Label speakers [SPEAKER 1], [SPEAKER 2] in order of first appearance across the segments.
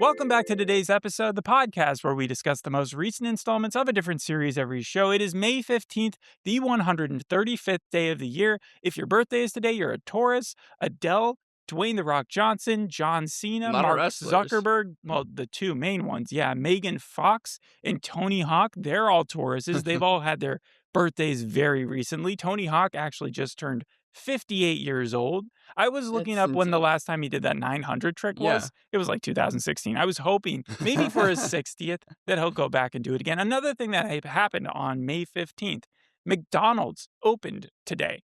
[SPEAKER 1] Welcome back to today's episode, the podcast where we discuss the most recent installments of a different series every show. It is May 15th, the 135th day of the year. If your birthday is today, you're a Taurus, Adele, Dwayne "The Rock" Johnson, John
[SPEAKER 2] A
[SPEAKER 1] Cena,
[SPEAKER 2] lot of
[SPEAKER 1] Mark
[SPEAKER 2] wrestlers.
[SPEAKER 1] Zuckerberg. Well, the two main ones, yeah, Megan Fox and Tony Hawk. They're all Tauruses. They've all had their birthdays very recently. Tony Hawk actually just turned 58 years old. I was looking
[SPEAKER 2] That's
[SPEAKER 1] up when the
[SPEAKER 2] insane.
[SPEAKER 1] last time he did that 900 trick
[SPEAKER 2] Yeah.
[SPEAKER 1] was. It was like 2016. I was hoping maybe for his 60th that he'll go back and do it again. Another thing that happened on May 15th, McDonald's opened today.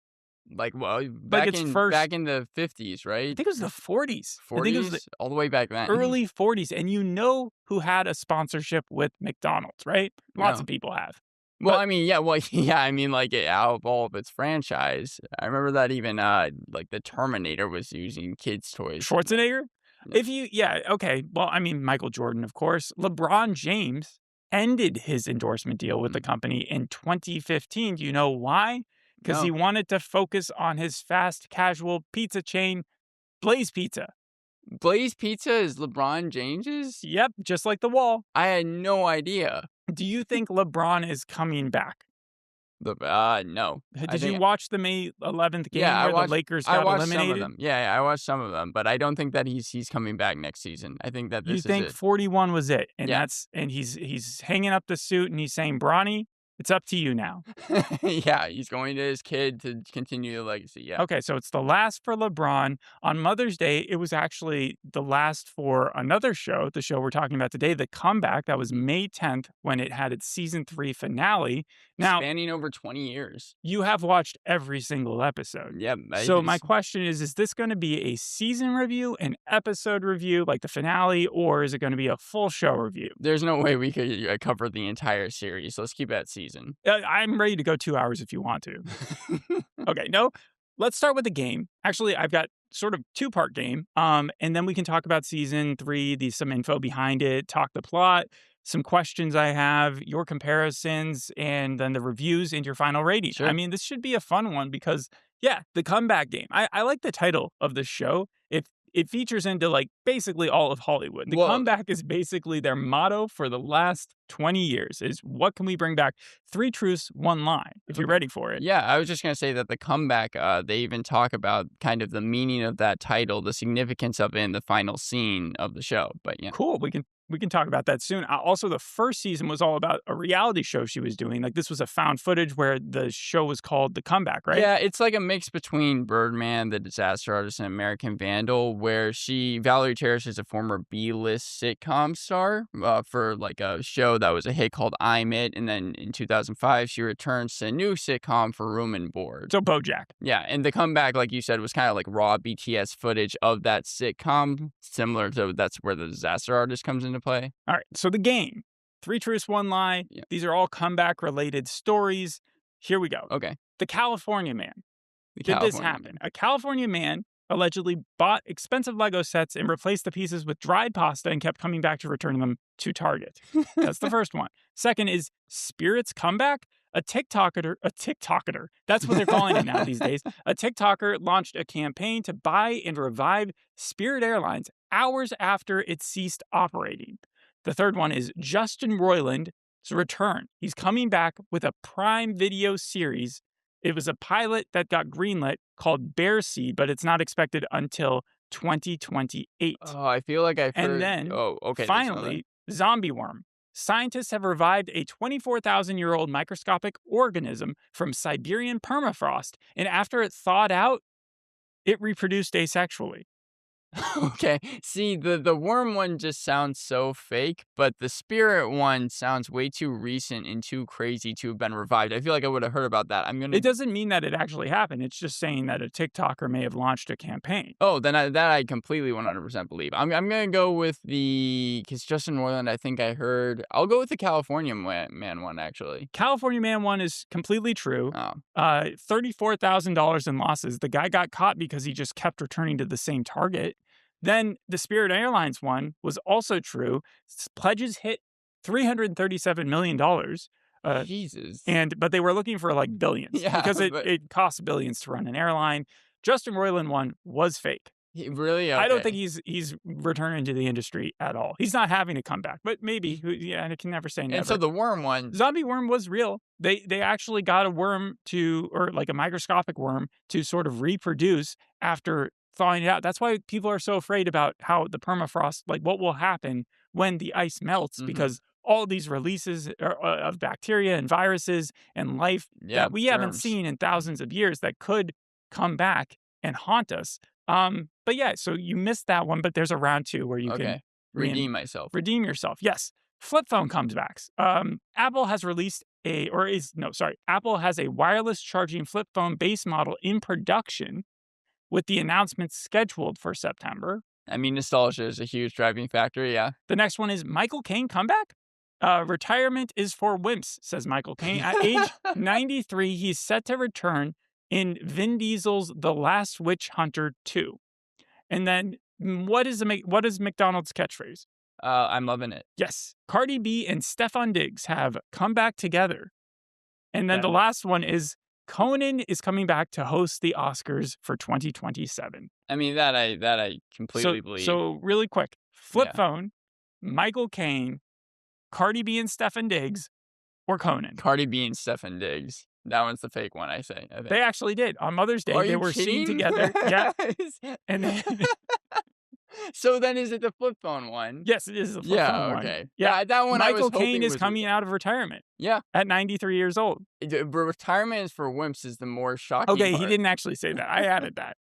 [SPEAKER 2] Well,
[SPEAKER 1] Like its first,
[SPEAKER 2] back in the 50s,
[SPEAKER 1] I
[SPEAKER 2] right?
[SPEAKER 1] think it was the 40s. I think it was the
[SPEAKER 2] 40s? All the way back then.
[SPEAKER 1] early 40s. And you know who had a sponsorship with McDonald's, right? Lots
[SPEAKER 2] No.
[SPEAKER 1] of people have.
[SPEAKER 2] Well,
[SPEAKER 1] But
[SPEAKER 2] I mean, yeah, out of all of its franchise, I remember that even, the Terminator was using kids' toys.
[SPEAKER 1] Schwarzenegger?
[SPEAKER 2] Yeah.
[SPEAKER 1] Okay. Well, I mean, Michael Jordan, of course. LeBron James ended his endorsement deal with the company in 2015. Do you know why? Because he
[SPEAKER 2] No.
[SPEAKER 1] wanted to focus on his fast casual pizza chain, Blaze Pizza.
[SPEAKER 2] Blaze Pizza is LeBron James's?
[SPEAKER 1] Yep, just like the wall.
[SPEAKER 2] I had no idea.
[SPEAKER 1] Do you think LeBron is coming back?
[SPEAKER 2] No.
[SPEAKER 1] Did you watch the May 11th game
[SPEAKER 2] Yeah,
[SPEAKER 1] where the Lakers got
[SPEAKER 2] I watched some of
[SPEAKER 1] eliminated?
[SPEAKER 2] them. Yeah, I watched some of them, but I don't think that he's coming back next season. I think that
[SPEAKER 1] You
[SPEAKER 2] this is
[SPEAKER 1] think
[SPEAKER 2] it.
[SPEAKER 1] 41 was it? And
[SPEAKER 2] Yeah.
[SPEAKER 1] he's hanging up the suit and he's saying, Bronny, it's up to you now.
[SPEAKER 2] Yeah, he's going to his kid to continue the legacy. Yeah.
[SPEAKER 1] Okay, so it's the last for LeBron. On Mother's Day, it was actually the last for another show, the show we're talking about today, The Comeback. That was May 10th when it had its season 3 finale. Now,
[SPEAKER 2] Spanning over 20 years.
[SPEAKER 1] you have watched every single episode.
[SPEAKER 2] Yeah.
[SPEAKER 1] So my question is this going to be a season review, an episode review, like the finale, or is it going to be a full show review?
[SPEAKER 2] There's no way we could cover the entire series. Let's keep it at season.
[SPEAKER 1] I'm ready to go 2 hours if you want to. Okay, no, let's start with the game. Actually, I've got sort of two-part game, and then we can talk about season 3, some info behind it, talk the plot, some questions I have, your comparisons, and then the reviews and your final rating.
[SPEAKER 2] Sure.
[SPEAKER 1] I mean, this should be a fun one because, yeah, the comeback game. I like the title of the show. It features into, like, basically all of Hollywood. The comeback is basically their motto for the last 20 years is, what can we bring back? 3 truths, 1 lie, if you're ready for it.
[SPEAKER 2] Yeah, I was just going to say that the comeback, they even talk about kind of the meaning of that title, the significance of it in the final scene of the show. But yeah.
[SPEAKER 1] Cool. We can talk about that soon. Also, the first season was all about a reality show she was doing. Like, this was a found footage where the show was called The Comeback, right?
[SPEAKER 2] Yeah, it's like a mix between Birdman, The Disaster Artist, and American Vandal, where Valerie Cherish is a former B-list sitcom star for like a show that was a hit called I'm It, and then in 2005 she returns to a new sitcom for Room and Board.
[SPEAKER 1] So BoJack.
[SPEAKER 2] Yeah, and the comeback, like you said, was kind of like raw BTS footage of that sitcom, similar to that's where The Disaster Artist comes into play.
[SPEAKER 1] All right, so the game. 3 truths, 1 lie.
[SPEAKER 2] Yeah.
[SPEAKER 1] These are all comeback-related stories. Here we go.
[SPEAKER 2] Okay.
[SPEAKER 1] The California man. This happen? A California man allegedly bought expensive Lego sets and replaced the pieces with dried pasta and kept coming back to return them to Target. That's the first one. Second is Spirit's comeback. A TikToker, that's what they're calling it now these days. A TikToker launched a campaign to buy and revive Spirit Airlines hours after it ceased operating. The third one is Justin Roiland's return. He's coming back with a Prime Video series. It was a pilot that got greenlit called Bear Seed, but it's not expected until 2028.
[SPEAKER 2] Oh, I feel like I've heard.
[SPEAKER 1] And then,
[SPEAKER 2] okay.
[SPEAKER 1] finally, Zombie Worm. Scientists have revived a 24,000-year-old microscopic organism from Siberian permafrost, and after it thawed out, it reproduced asexually.
[SPEAKER 2] Okay. See, the worm one just sounds so fake, but the spirit one sounds way too recent and too crazy to have been revived. I feel like I would have heard about that.
[SPEAKER 1] It doesn't mean that it actually happened. It's just saying that a TikToker may have launched a campaign.
[SPEAKER 2] Oh, then I completely 100% believe. I'm going to go with because Justin Roiland, I think I heard. I'll go with the California man one, actually.
[SPEAKER 1] California man one is completely true.
[SPEAKER 2] Oh.
[SPEAKER 1] $34,000 in losses. The guy got caught because he just kept returning to the same target. Then the Spirit Airlines one was also true. Pledges hit $337 million.
[SPEAKER 2] Jesus.
[SPEAKER 1] But they were looking for like billions.
[SPEAKER 2] Yeah,
[SPEAKER 1] because it costs billions to run an airline. Justin Roiland one was fake.
[SPEAKER 2] Really?
[SPEAKER 1] I don't think
[SPEAKER 2] Okay.
[SPEAKER 1] he's returning to the industry at all. He's not having a comeback, but maybe. Yeah, I can never say
[SPEAKER 2] And so
[SPEAKER 1] never.
[SPEAKER 2] the worm one,
[SPEAKER 1] Zombie worm was real. They actually got a worm or like a microscopic worm to sort of reproduce after thawing it out. That's why people are so afraid about how the permafrost, like what will happen when the ice melts,
[SPEAKER 2] mhm,
[SPEAKER 1] because all these releases of bacteria and viruses and life
[SPEAKER 2] yeah,
[SPEAKER 1] that we haven't
[SPEAKER 2] germs.
[SPEAKER 1] seen in thousands of years that could come back and haunt us. But yeah, so you missed that one, but there's a round two where you can
[SPEAKER 2] Okay.
[SPEAKER 1] rein
[SPEAKER 2] Redeem myself.
[SPEAKER 1] redeem yourself. Yes. Flip phone comes back. Apple has released Apple has a wireless charging flip phone base model in production with the announcement scheduled for September.
[SPEAKER 2] I mean, nostalgia is a huge driving factor, yeah.
[SPEAKER 1] The next one is Michael Caine comeback. Retirement is for wimps, says Michael Caine. At age 93, he's set to return in Vin Diesel's The Last Witch Hunter 2. And then what is McDonald's catchphrase?
[SPEAKER 2] I'm loving it.
[SPEAKER 1] Yes, Cardi B and Stefon Diggs have come back together. And then
[SPEAKER 2] Okay.
[SPEAKER 1] the last one is Conan is coming back to host the Oscars for 2027.
[SPEAKER 2] I mean, that I
[SPEAKER 1] So
[SPEAKER 2] completely believe.
[SPEAKER 1] so really quick, flip
[SPEAKER 2] Yeah.
[SPEAKER 1] phone, Michael Caine, Cardi B and Stefon Diggs, or Conan.
[SPEAKER 2] Cardi B and Stefan Diggs. That one's the fake one, I think.
[SPEAKER 1] They actually did. On Mother's Day,
[SPEAKER 2] Are
[SPEAKER 1] they
[SPEAKER 2] you
[SPEAKER 1] were seen
[SPEAKER 2] kidding?
[SPEAKER 1] together. Yeah. And then
[SPEAKER 2] So then is it the flip phone one?
[SPEAKER 1] yes, it is a flip
[SPEAKER 2] Yeah,
[SPEAKER 1] phone one.
[SPEAKER 2] okay.
[SPEAKER 1] Yeah.
[SPEAKER 2] That one I was
[SPEAKER 1] Michael Caine
[SPEAKER 2] hoping
[SPEAKER 1] is
[SPEAKER 2] was
[SPEAKER 1] coming
[SPEAKER 2] real.
[SPEAKER 1] out of retirement
[SPEAKER 2] Yeah.
[SPEAKER 1] at 93 years old.
[SPEAKER 2] Retirement is for wimps is the more shocking
[SPEAKER 1] Okay, he
[SPEAKER 2] part.
[SPEAKER 1] didn't actually say that. I added that.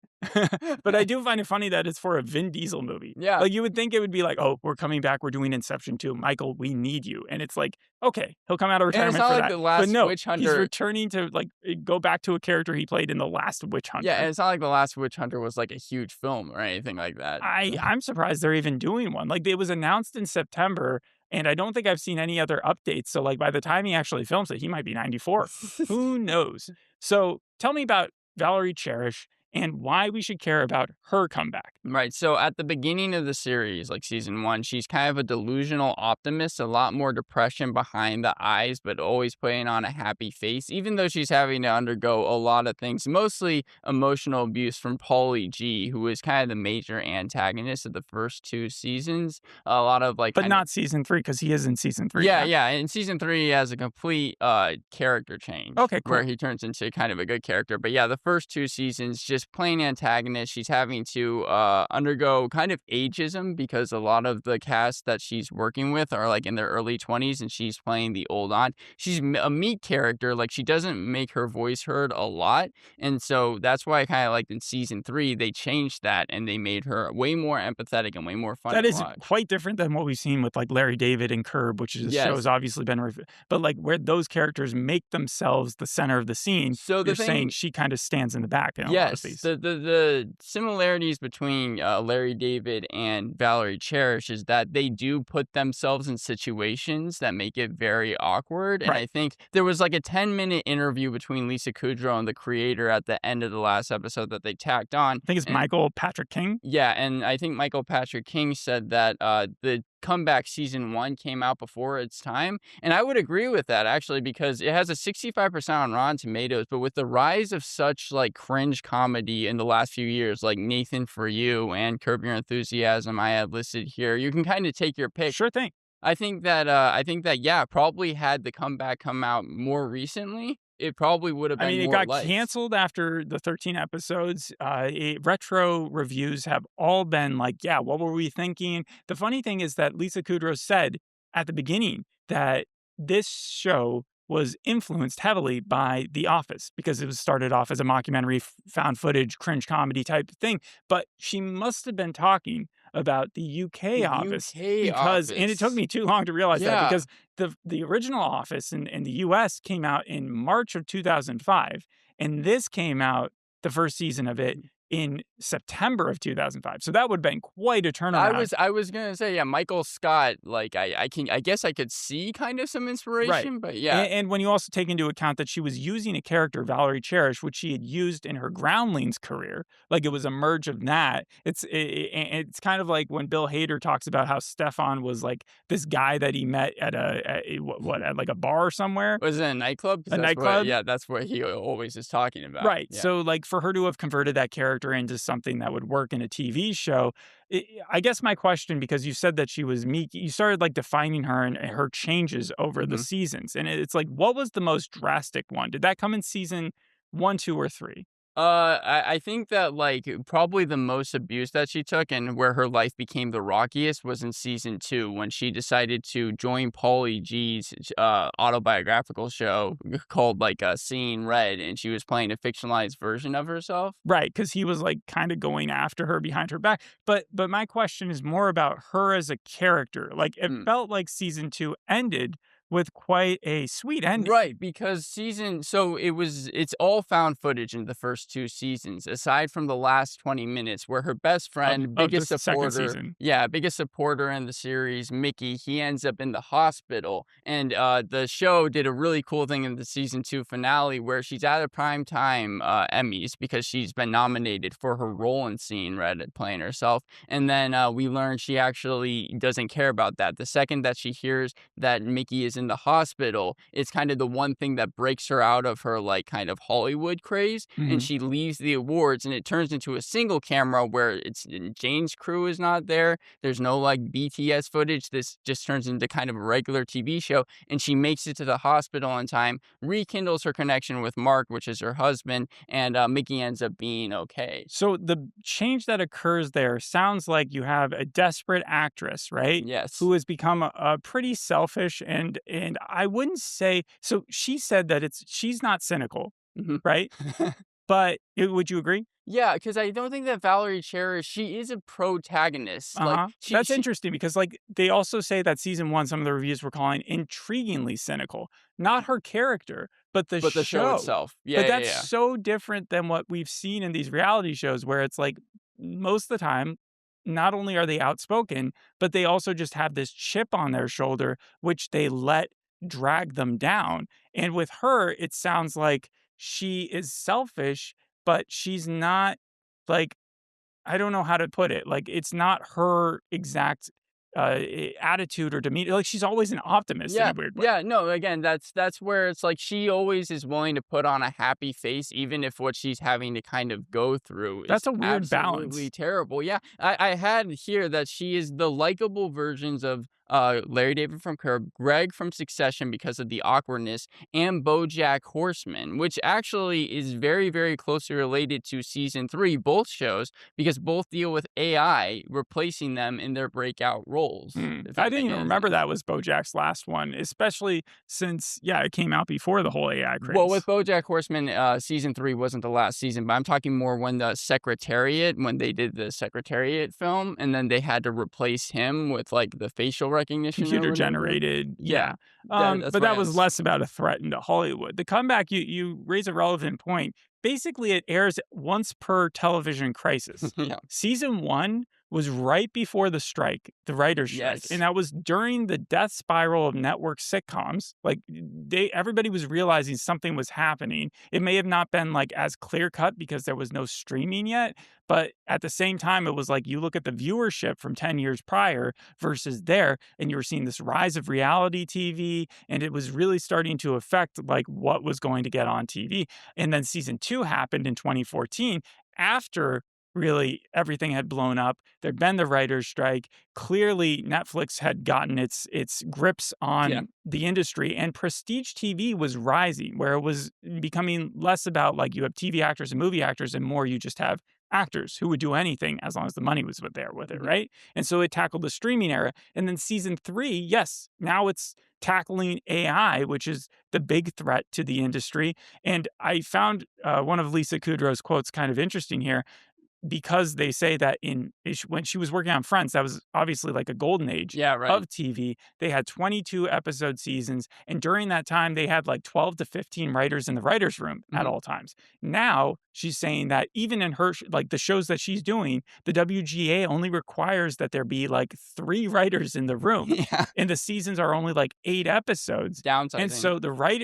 [SPEAKER 1] But I do find it funny that it's for a Vin Diesel movie.
[SPEAKER 2] Yeah.
[SPEAKER 1] Like, you would think it would be like, "Oh, we're coming back. We're doing Inception 2. Michael, we need you." And it's like, okay, he'll come out of
[SPEAKER 2] And it's
[SPEAKER 1] retirement
[SPEAKER 2] not
[SPEAKER 1] for
[SPEAKER 2] like
[SPEAKER 1] that.
[SPEAKER 2] The
[SPEAKER 1] But
[SPEAKER 2] Last
[SPEAKER 1] no,
[SPEAKER 2] Witch
[SPEAKER 1] he's
[SPEAKER 2] Hunter.
[SPEAKER 1] returning to, like, go back to a character he played in The Last Witch
[SPEAKER 2] Yeah, and
[SPEAKER 1] Hunter.
[SPEAKER 2] it's not like The Last Witch Hunter was like a huge film or anything like that.
[SPEAKER 1] I'm surprised they're even doing one. Like, it was announced in September, and I don't think I've seen any other updates. So, like, by the time he actually films it, he might be 94. Who knows? So, tell me about Valerie Cherish and why we should care about her comeback.
[SPEAKER 2] Right. So at the beginning of the series, like season one, she's kind of a delusional optimist, a lot more depression behind the eyes, but always putting on a happy face, even though she's having to undergo a lot of things, mostly emotional abuse from Paulie G, who is kind of the major antagonist of the first two seasons. A lot of like,
[SPEAKER 1] But not season 3, because he is in season 3
[SPEAKER 2] yeah,
[SPEAKER 1] now.
[SPEAKER 2] yeah. In season three, he has a complete character change.
[SPEAKER 1] Okay, cool.
[SPEAKER 2] Where he turns into kind of a good character. But yeah, the first two seasons, just plain antagonist. She's having to undergo kind of ageism because a lot of the cast that she's working with are like in their early 20s and she's playing the old aunt. She's a meek character. Like, she doesn't make her voice heard a lot. And so that's why I kind of liked in season 3, they changed that and they made her way more empathetic and way more fun
[SPEAKER 1] That
[SPEAKER 2] to
[SPEAKER 1] is
[SPEAKER 2] watch.
[SPEAKER 1] quite different than what we've seen with, like, Larry David and Curb, which is a show
[SPEAKER 2] Yes.
[SPEAKER 1] has obviously been but, like, where those characters make themselves the center of the scene,
[SPEAKER 2] So the
[SPEAKER 1] you're saying
[SPEAKER 2] thing,
[SPEAKER 1] she kind of stands in the back in a lot of
[SPEAKER 2] yes,
[SPEAKER 1] these.
[SPEAKER 2] the similarities between Larry David and Valerie Cherish is that they do put themselves in situations that make it very awkward. And
[SPEAKER 1] Right.
[SPEAKER 2] I think there was like a 10-minute interview between Lisa Kudrow and the creator at the end of the last episode that they tacked on.
[SPEAKER 1] I think it's
[SPEAKER 2] And
[SPEAKER 1] Michael Patrick King.
[SPEAKER 2] yeah, and I think Michael Patrick King said that the comeback season 1 came out before its time, and I would agree with that actually because it has a 65% on Rotten Tomatoes, but with the rise of such like cringe comedy in the last few years, like Nathan For You and Curb Your Enthusiasm, I have listed here, you can kind of take your pick.
[SPEAKER 1] Sure thing.
[SPEAKER 2] I think that yeah, probably had the comeback come out more recently, it probably would have been
[SPEAKER 1] I mean, it
[SPEAKER 2] more
[SPEAKER 1] got
[SPEAKER 2] liked.
[SPEAKER 1] canceled after the 13 episodes. Retro reviews have all been like, yeah, what were we thinking? The funny thing is that Lisa Kudrow said at the beginning that this show was influenced heavily by The Office because it was started off as a mockumentary, found footage, cringe comedy type thing. But she must have been talking about the UK
[SPEAKER 2] The
[SPEAKER 1] Office
[SPEAKER 2] UK
[SPEAKER 1] because, and it took
[SPEAKER 2] Office.
[SPEAKER 1] me too long to realize that
[SPEAKER 2] Yeah.
[SPEAKER 1] because the original Office in the US came out in March of 2005, and this came out, the first season of it, in September of 2005. So that would have been quite a turnaround.
[SPEAKER 2] I was gonna say, yeah, Michael Scott, like I guess I could see kind of some inspiration, but yeah.
[SPEAKER 1] And when you also take into account that she was using a character, Valerie Cherish, which she had used in her Groundlings career, like it was a merge of that. It's kind of like when Bill Hader talks about how Stefan was like this guy that he met at at like a bar somewhere.
[SPEAKER 2] Was it a nightclub? 'Cause
[SPEAKER 1] A
[SPEAKER 2] that's
[SPEAKER 1] nightclub?
[SPEAKER 2] yeah, that's what he always is talking about.
[SPEAKER 1] Right.
[SPEAKER 2] Yeah.
[SPEAKER 1] So, like, for her to have converted that character character into something that would work in a TV show. I guess my question, because you said that she was meek, you started like defining her and her changes over the
[SPEAKER 2] Mhm.
[SPEAKER 1] seasons. And it's like, what was the most drastic one? Did that come in season one, two, or three?
[SPEAKER 2] I think that, like, probably the most abuse that she took and where her life became the rockiest was in season 2 when she decided to join Pauly G's, autobiographical show called, like, Seeing Red, and she was playing a fictionalized version of herself.
[SPEAKER 1] Right, because he was, like, kinda going after her behind her back, but my question is more about her as a character, like, it
[SPEAKER 2] Mm.
[SPEAKER 1] felt like season 2 ended with quite a sweet ending.
[SPEAKER 2] Right, because it's all found footage in the first 2 seasons, aside from the last 20 minutes where her best friend,
[SPEAKER 1] Of the
[SPEAKER 2] biggest
[SPEAKER 1] second
[SPEAKER 2] supporter
[SPEAKER 1] season.
[SPEAKER 2] biggest supporter in the series, Mickey, he ends up in the hospital, and, the show did a really cool thing in the season 2 finale where she's at a primetime, Emmys because she's been nominated for her role in Seeing Red playing herself, and then, we learn she actually doesn't care about that. The second that she hears that Mickey is in the hospital, it's kind of the one thing that breaks her out of her, like, kind of Hollywood craze, and
[SPEAKER 1] Mhm.
[SPEAKER 2] she leaves the awards, and it turns into a single camera where Jane's crew is not there. There's no, like, BTS footage. This just turns into kind of a regular TV show, and she makes it to the hospital in time, rekindles her connection with Mark, which is her husband, and, Mickey ends up being okay.
[SPEAKER 1] So the change that occurs there sounds like you have a desperate actress, right?
[SPEAKER 2] Yes.
[SPEAKER 1] Who has become a pretty selfish and I wouldn't say so she said that she's not cynical,
[SPEAKER 2] Mhm.
[SPEAKER 1] right? But would you agree?
[SPEAKER 2] Yeah, because I don't think that Valerie Cherish, she is a protagonist. Like,
[SPEAKER 1] Uh-huh.
[SPEAKER 2] she
[SPEAKER 1] That's
[SPEAKER 2] she
[SPEAKER 1] interesting because, like, they also say that season 1, some of the reviews were calling intriguingly cynical. Not her character, but the
[SPEAKER 2] but the show
[SPEAKER 1] show.
[SPEAKER 2] itself. Yeah,
[SPEAKER 1] But
[SPEAKER 2] yeah,
[SPEAKER 1] that's
[SPEAKER 2] yeah.
[SPEAKER 1] so different than what we've seen in these reality shows where it's like, most of the time, not only are they outspoken, but they also just have this chip on their shoulder, which they let drag them down. And with her, it sounds like she is selfish, but she's not like I don't know how to put it. Like, it's not her exact, attitude or demeanor. Like, she's always an optimist in a
[SPEAKER 2] Yeah,
[SPEAKER 1] weird way.
[SPEAKER 2] yeah, no, again, that's where it's like she always is willing to put on a happy face even if what she's having to kind of go through is
[SPEAKER 1] That's a weird
[SPEAKER 2] absolutely
[SPEAKER 1] balance.
[SPEAKER 2] terrible. Yeah, I had here that she is the likable versions of, Larry David from Curb, Greg from Succession because of the awkwardness, and BoJack Horseman, which actually is very, very closely related to season 3, both shows, because both deal with AI replacing them in their breakout roles,
[SPEAKER 1] Hmm.
[SPEAKER 2] if
[SPEAKER 1] I
[SPEAKER 2] that
[SPEAKER 1] didn't
[SPEAKER 2] makes
[SPEAKER 1] even
[SPEAKER 2] any
[SPEAKER 1] remember
[SPEAKER 2] sense.
[SPEAKER 1] that was BoJack's last one, especially since, yeah, it came out before the whole AI
[SPEAKER 2] Well, with
[SPEAKER 1] craze.
[SPEAKER 2] BoJack Horseman, season 3 wasn't the last season, but I'm talking more when they did the Secretariat film, and then they had to replace him with, like, the facial recognition or
[SPEAKER 1] Computer
[SPEAKER 2] whatever.
[SPEAKER 1] generated,
[SPEAKER 2] Yeah,
[SPEAKER 1] yeah.
[SPEAKER 2] that's
[SPEAKER 1] But
[SPEAKER 2] why
[SPEAKER 1] that
[SPEAKER 2] I
[SPEAKER 1] was
[SPEAKER 2] was
[SPEAKER 1] less about a threat into Hollywood. The comeback, you raise a relevant point. Basically, it airs once per television crisis.
[SPEAKER 2] yeah.
[SPEAKER 1] Season 1 was right before the strike, the writers' strike, and
[SPEAKER 2] Yes.
[SPEAKER 1] that was during the death spiral of network sitcoms. Like, everybody was realizing something was happening. It may have not been, like, as clear cut because there was no streaming yet, but at the same time, it was like you look at the viewership from 10 years prior versus there, and you were seeing this rise of reality TV, and it was really starting to affect like what was going to get on TV. And then season 2 happened in 2014 after really everything had blown up. There'd been the writer's strike. Clearly, Netflix had gotten its grips
[SPEAKER 2] Yeah.
[SPEAKER 1] on the industry, and prestige TV was rising, where it was becoming less about like you have TV actors and movie actors, and more you just have actors who would do anything as long as the money was there with it,
[SPEAKER 2] Mhm.
[SPEAKER 1] right? And so it tackled the streaming era. And then season 3, yes, now it's tackling AI, which is the big threat to the industry. And I found one of Lisa Kudrow's quotes kind of interesting here because they say that when she was working on Friends, that was obviously like a golden age
[SPEAKER 2] Yeah, right.
[SPEAKER 1] of TV. They had 22 episode seasons, and during that time, they had like 12 to 15 writers in the writers' room at
[SPEAKER 2] Mhm.
[SPEAKER 1] all times. Now she's saying that even in her like the shows that she's doing, the WGA only requires that there be like 3 writers in the room,
[SPEAKER 2] Yeah.
[SPEAKER 1] and the seasons are only like 8 episodes. And
[SPEAKER 2] Downsizing.
[SPEAKER 1] so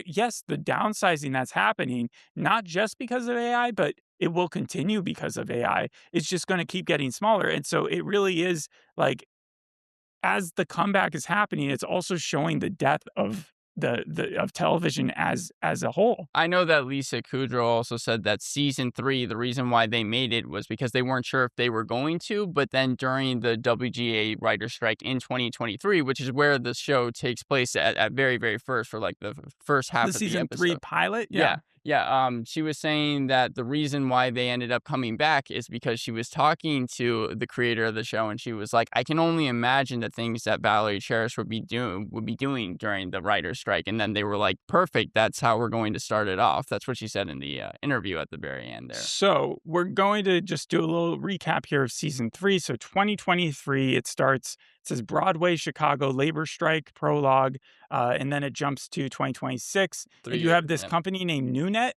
[SPEAKER 1] yes, the downsizing that's happening, not just because of AI, but it will continue because of AI. It's just going to keep getting smaller. And so it really is like as the comeback is happening, it's also showing the death of of television as a whole.
[SPEAKER 2] I know that Lisa Kudrow also said that season 3, the reason why they made it was because they weren't sure if they were going to, but then during the WGA writer's strike in 2023, which is where the show takes place at very, very first, for like the first half
[SPEAKER 1] The
[SPEAKER 2] of the
[SPEAKER 1] season 3
[SPEAKER 2] episode.
[SPEAKER 1] pilot?
[SPEAKER 2] Yeah. Yeah, she was saying that the reason why they ended up coming back is because she was talking to the creator of the show, and she was like, "I can only imagine the things that Valerie Cherish would be doing during the writer's strike." And then they were like, "Perfect, that's how we're going to start it off." That's what she said in the interview at the very end there.
[SPEAKER 1] So we're going to just do a little recap here of season 3. So 2023, it starts. It says Broadway, Chicago labor strike prologue, and then it jumps to 2026. And you have this company named NewNet,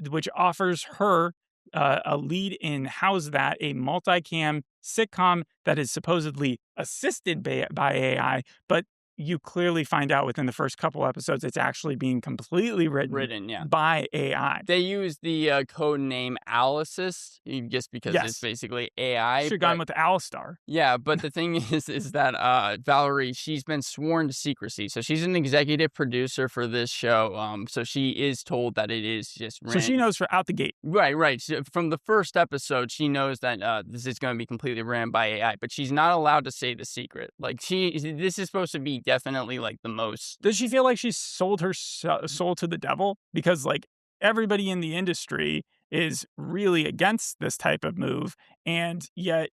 [SPEAKER 1] which offers her a lead in How's That, a multicam sitcom that is supposedly assisted by AI, but you clearly find out within the first couple episodes it's actually being completely written
[SPEAKER 2] Yeah.
[SPEAKER 1] by AI.
[SPEAKER 2] They use the code name Aliceist, just because it's basically AI.
[SPEAKER 1] Should have gone with Alistar.
[SPEAKER 2] Yeah, but the thing is that Valerie, she's been sworn to secrecy. So she's an executive producer for this show. So she is told that it is just
[SPEAKER 1] So she knows out the gate.
[SPEAKER 2] Right. So from the first episode, she knows that this is going to be completely ran by AI, but she's not allowed to say the secret. Like, this is supposed to be definitely like the most.
[SPEAKER 1] Does she feel like she's sold her soul to the devil? Because like everybody in the industry is really against this type of move, and yet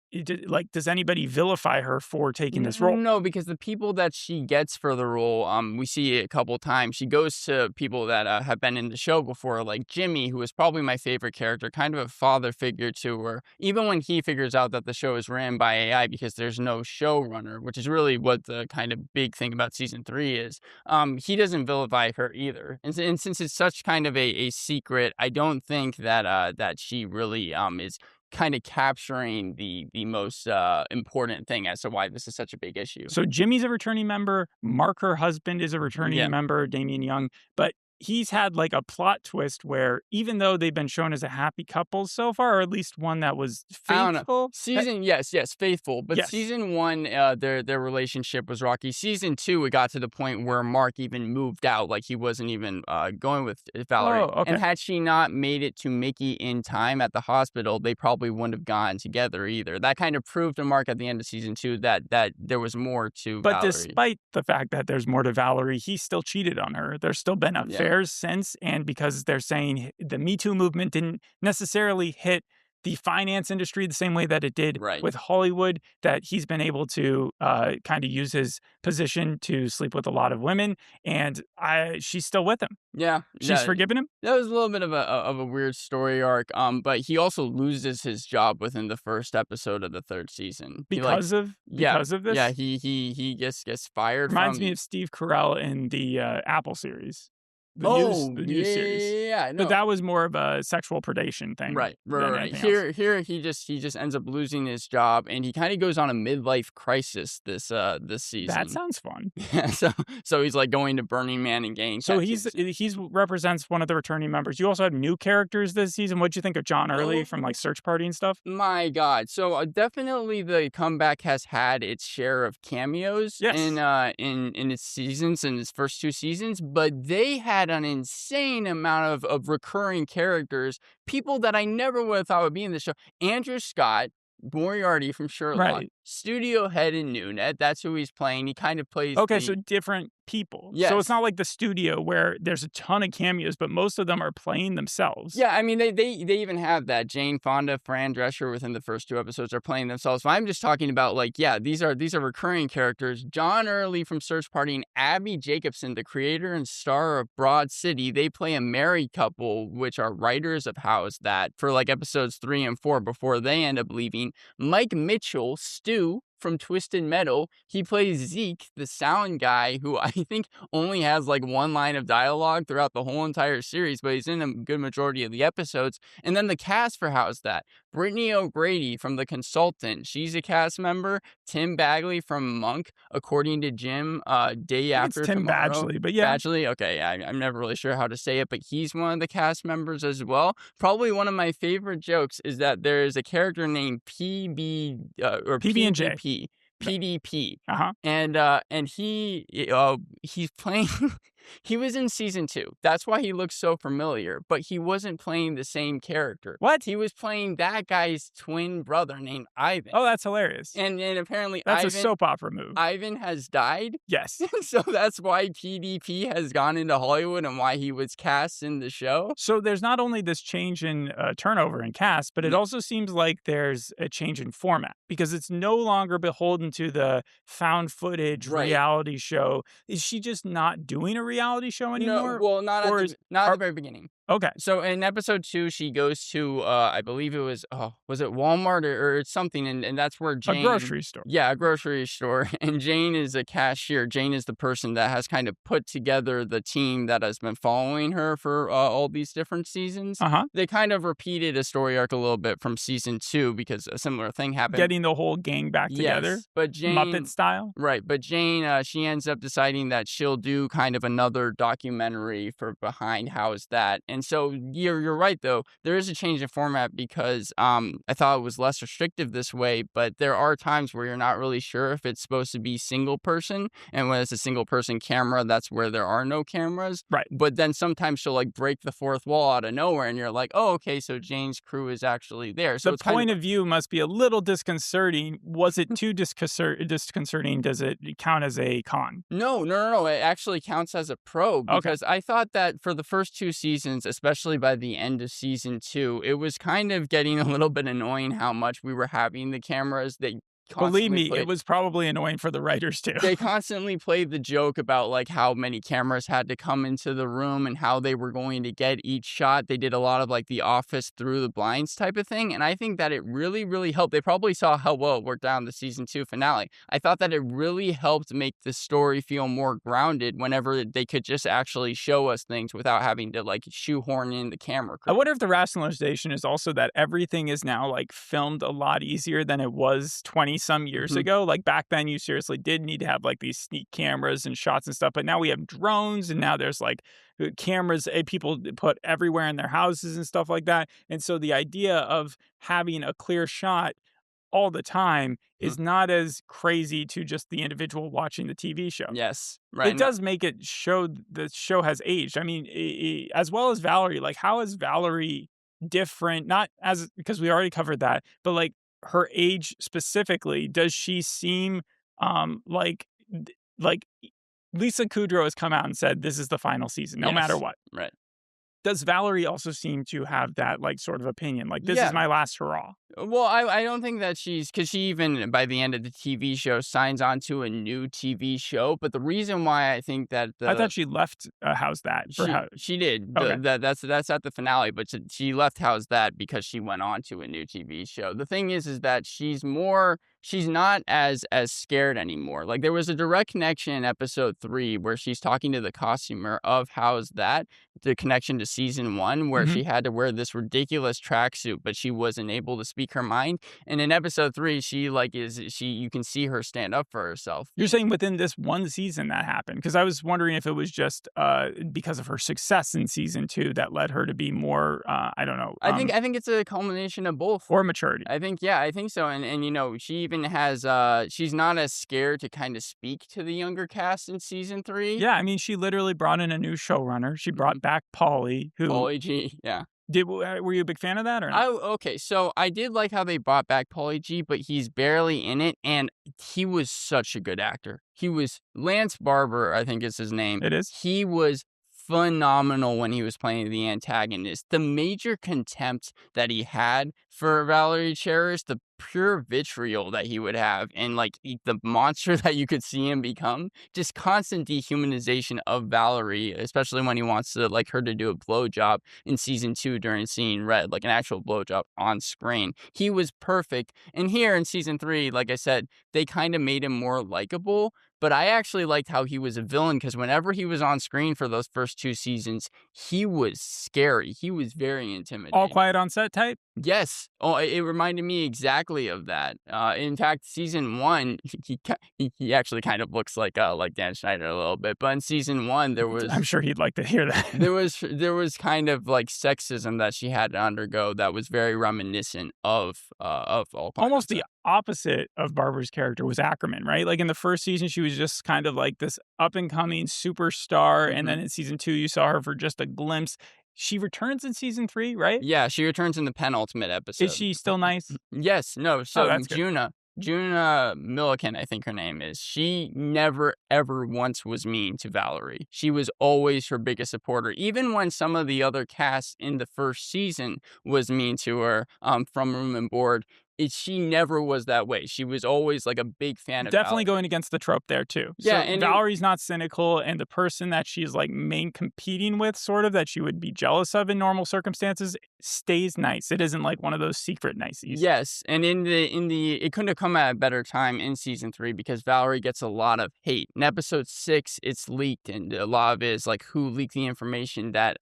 [SPEAKER 1] does anybody vilify her for taking this role?
[SPEAKER 2] No, because the people that she gets for the role, we see it a couple times. She goes to people that have been in the show before, like Jimmy, who is probably my favorite character, kind of a father figure to her. Even when he figures out that the show is ran by AI because there's no showrunner, which is really what the kind of big thing about season 3 is. He doesn't vilify her either, and since it's such kind of a secret, I don't think that that she really is kind of capturing the most important thing as to why this is such a big issue.
[SPEAKER 1] So Jimmy's a returning member. Mark, her husband, is a returning member, Damian Young. But he's had like a plot twist where even though they've been shown as a happy couple so far, or at least one that was faithful.
[SPEAKER 2] Faithful. But season 1, their relationship was rocky. Season 2, it got to the point where Mark even moved out, like he wasn't even going with Valerie.
[SPEAKER 1] Oh, okay.
[SPEAKER 2] And had she not made it to Mickey in time at the hospital, they probably wouldn't have gotten together either. That kind of proved to Mark at the end of season 2 that there was more to
[SPEAKER 1] But
[SPEAKER 2] Valerie.
[SPEAKER 1] despite the fact that there's more to Valerie, he still cheated on her. There's still been affairs since, and because they're saying the Me Too movement didn't necessarily hit the finance industry the same way that it did with Hollywood, that he's been able to kind of use his position to sleep with a lot of women, and she's still with him. She's forgiven him.
[SPEAKER 2] That was a little bit of a weird story arc. But he also loses his job within the first episode of the 3rd season
[SPEAKER 1] because of this.
[SPEAKER 2] Yeah, he gets fired.
[SPEAKER 1] Reminds me of Steve Carell in the Apple series. The news series.
[SPEAKER 2] Yeah, no.
[SPEAKER 1] But that was more of a sexual predation thing.
[SPEAKER 2] Right. Here he just ends up losing his job, and he kind of goes on a midlife crisis this season.
[SPEAKER 1] That sounds fun.
[SPEAKER 2] Yeah, so he's like going to Burning Man and getting tattoos.
[SPEAKER 1] He's represents one of the returning members. You also have new characters this season. What'd you think of John Early from like Search Party and stuff?
[SPEAKER 2] My God. So definitely the comeback has had its share of cameos in its seasons, in its first 2 seasons, but they had an insane amount of recurring characters, people that I never would have thought would be in the show. Andrew Scott, Moriarty from Sherlock, studio head in NewNet, that's who he's playing. He kind of plays
[SPEAKER 1] so different people. So it's not like the studio where there's a ton of cameos, but most of them are playing themselves.
[SPEAKER 2] Yeah, I mean, they even have that. Jane Fonda, Fran Drescher within the first 2 episodes are playing themselves. But I'm just talking about like, these are recurring characters. John Early from Search Party and Abby Jacobson, the creator and star of Broad City, they play a married couple, which are writers of How's That, for like episodes 3 and 4 before they end up leaving. Mike Mitchell, Stu from Twisted Metal, he plays Zeke, the sound guy, who I think only has like 1 line of dialogue throughout the whole entire series, but he's in a good majority of the episodes. And then the cast for How's That: Brittany O'Grady from The Consultant, she's a cast member. Tim Bagley from Monk, according to Jim, day after
[SPEAKER 1] Tim
[SPEAKER 2] tomorrow.
[SPEAKER 1] Badgley, but
[SPEAKER 2] Badgley, okay, I'm never really sure how to say it, but he's one of the cast members as well. Probably one of my favorite jokes is that there is a character named PB or
[SPEAKER 1] PB&J.
[SPEAKER 2] PDP.
[SPEAKER 1] Uh-huh.
[SPEAKER 2] And he's playing he was in season 2. That's why he looks so familiar, but he wasn't playing the same character.
[SPEAKER 1] What?
[SPEAKER 2] He was playing that guy's twin brother named Ivan.
[SPEAKER 1] Oh, that's hilarious.
[SPEAKER 2] And apparently
[SPEAKER 1] That's a soap opera move.
[SPEAKER 2] Ivan has died.
[SPEAKER 1] Yes.
[SPEAKER 2] So that's why PDP has gone into Hollywood and why he was cast in the show.
[SPEAKER 1] So there's not only this change in turnover in cast, but it also seems like there's a change in format because it's no longer beholden to the found footage reality show. Is she just not doing a reality show anymore?
[SPEAKER 2] No, well, not at the very beginning.
[SPEAKER 1] Okay.
[SPEAKER 2] So in episode 2, she goes to, I believe it was it Walmart or something? And that's where Jane...
[SPEAKER 1] A grocery store.
[SPEAKER 2] Yeah, a grocery store. And Jane is a cashier. Jane is the person that has kind of put together the team that has been following her for all these different seasons.
[SPEAKER 1] Uh-huh.
[SPEAKER 2] They kind of repeated a story arc a little bit from season 2 because a similar thing happened.
[SPEAKER 1] Getting the whole gang back together.
[SPEAKER 2] Yes, but Jane...
[SPEAKER 1] Muppet style.
[SPEAKER 2] Right, but Jane, she ends up deciding that she'll do kind of another documentary for Behind How's That. And so you're right, though. There is a change in format because I thought it was less restrictive this way, but there are times where you're not really sure if it's supposed to be single person. And when it's a single person camera, that's where there are no cameras.
[SPEAKER 1] Right.
[SPEAKER 2] But then sometimes she'll like break the fourth wall out of nowhere and you're like, oh, okay, so Jane's crew is actually there. So
[SPEAKER 1] the point of view must be a little disconcerting. Was it too disconcerting? Does it count as a con?
[SPEAKER 2] No. It actually counts as a pro because I thought that for the first 2 seasons, especially by the end of season 2, it was kind of getting a little bit annoying how much we were having the cameras.
[SPEAKER 1] Believe me, it was probably annoying for the writers too.
[SPEAKER 2] They constantly played the joke about like how many cameras had to come into the room and how they were going to get each shot. They did a lot of like The Office through the blinds type of thing. And I think that it really, really helped. They probably saw how well it worked out in the season 2 finale. I thought that it really helped make the story feel more grounded whenever they could just actually show us things without having to like shoehorn in the camera crew.
[SPEAKER 1] I wonder if the rationalization is also that everything is now like filmed a lot easier than it was 20 some years ago. Like back then you seriously did need to have like these sneak cameras and shots and stuff, but now we have drones and now there's like cameras people put everywhere in their houses and stuff like that. And so the idea of having a clear shot all the time is not as crazy to just the individual watching the TV show.
[SPEAKER 2] Yes, right.
[SPEAKER 1] It does make it show the show has aged. I mean, as well as Valerie, like how is Valerie different? Not as, because we already covered that, but like her age specifically, does she seem like Lisa Kudrow has come out and said this is the final season, no matter what.
[SPEAKER 2] Right.
[SPEAKER 1] Does Valerie also seem to have that like sort of opinion? Like this is my last hurrah.
[SPEAKER 2] Well, I don't think that because she even by the end of the TV show signs on to a new TV show. But the reason why I think that
[SPEAKER 1] I thought she left How's That?
[SPEAKER 2] She did.
[SPEAKER 1] Okay.
[SPEAKER 2] That's at the finale. But she left How's That because she went on to a new TV show. The thing is that she's not as scared anymore. Like there was a direct connection in episode 3 where she's talking to the costumer of How's That, the connection to season 1 where she had to wear this ridiculous tracksuit, but she wasn't able to speak her mind. And in episode 3, you can see her stand up for herself.
[SPEAKER 1] You're saying within this one season that happened? Because I was wondering if it was just because of her success in season 2 that led her to be more, I don't know.
[SPEAKER 2] I think it's a culmination of both.
[SPEAKER 1] Or maturity.
[SPEAKER 2] I think so. And you know, she even has she's not as scared to kind of speak to the younger cast in season 3.
[SPEAKER 1] Yeah, I mean, she literally brought in a new showrunner. She brought back Paulie,
[SPEAKER 2] Paulie G. Yeah.
[SPEAKER 1] Were you a big fan of that or not?
[SPEAKER 2] Okay, so I did like how they brought back Paulie G, but he's barely in it, and he was such a good actor. He was Lance Barber, I think is his name.
[SPEAKER 1] It is.
[SPEAKER 2] He was phenomenal when he was playing the antagonist. The major contempt that he had for Valerie Cherish, the pure vitriol that he would have, and like the monster that you could see him become, just constant dehumanization of Valerie, especially when he wants to like her to do a blowjob in season 2 during Seeing Red, like an actual blowjob on screen. He was perfect. And here in season 3, like I said, they kind of made him more likable. But I actually liked how he was a villain because whenever he was on screen for those first 2 seasons, he was scary. He was very intimidating.
[SPEAKER 1] All Quiet on Set type?
[SPEAKER 2] Yes. Yes. Oh, it reminded me exactly of that. In fact, season 1, he actually kind of looks like Dan Schneider a little bit. But in season 1,
[SPEAKER 1] I'm sure he'd like to hear that.
[SPEAKER 2] there was kind of like sexism that she had to undergo that was very reminiscent of all
[SPEAKER 1] Almost the opposite of Barbara's character was Ackerman, right? Like in the first season, she was just kind of like this up and coming superstar, and then in season 2, you saw her for just a glimpse. She returns in season 3, right?
[SPEAKER 2] Yeah, she returns in the penultimate episode.
[SPEAKER 1] Is she still nice?
[SPEAKER 2] Yes. No.
[SPEAKER 1] Oh,
[SPEAKER 2] So
[SPEAKER 1] that's good.
[SPEAKER 2] Juna Milliken, I think her name is. She never ever once was mean to Valerie. She was always her biggest supporter, even when some of the other cast in the first season was mean to her. From Room and Board. She never was that way. She was always like a big fan of
[SPEAKER 1] Definitely
[SPEAKER 2] Valerie.
[SPEAKER 1] going against the trope there too.
[SPEAKER 2] Yeah,
[SPEAKER 1] So
[SPEAKER 2] and
[SPEAKER 1] Valerie's not cynical, and the person that she's like main competing with, sort of, that she would be jealous of in normal circumstances, stays nice. It isn't like one of those secret niceties.
[SPEAKER 2] Yes, and in the it couldn't have come at a better time in season 3 because Valerie gets a lot of hate. In episode 6, it's leaked, and a lot of it is like who leaked the information that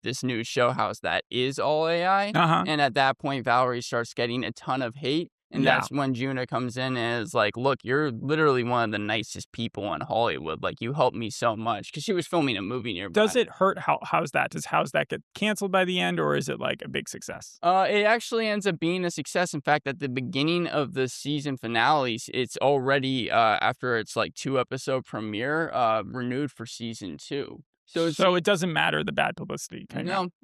[SPEAKER 2] this new show house that is all AI. And at that point, Valerie starts getting a ton of hate. And that's when Juna comes in and is like, look, you're literally one of the nicest people in Hollywood. Like, you helped me so much. Because she was filming a movie nearby.
[SPEAKER 1] Does it hurt? How's that? How's that get canceled by the end, or is it like a big success?
[SPEAKER 2] It actually ends up being a success. In fact, at the beginning of the season finales, it's already, after its like 2-episode premiere, renewed for season 2.
[SPEAKER 1] So it doesn't matter the bad publicity.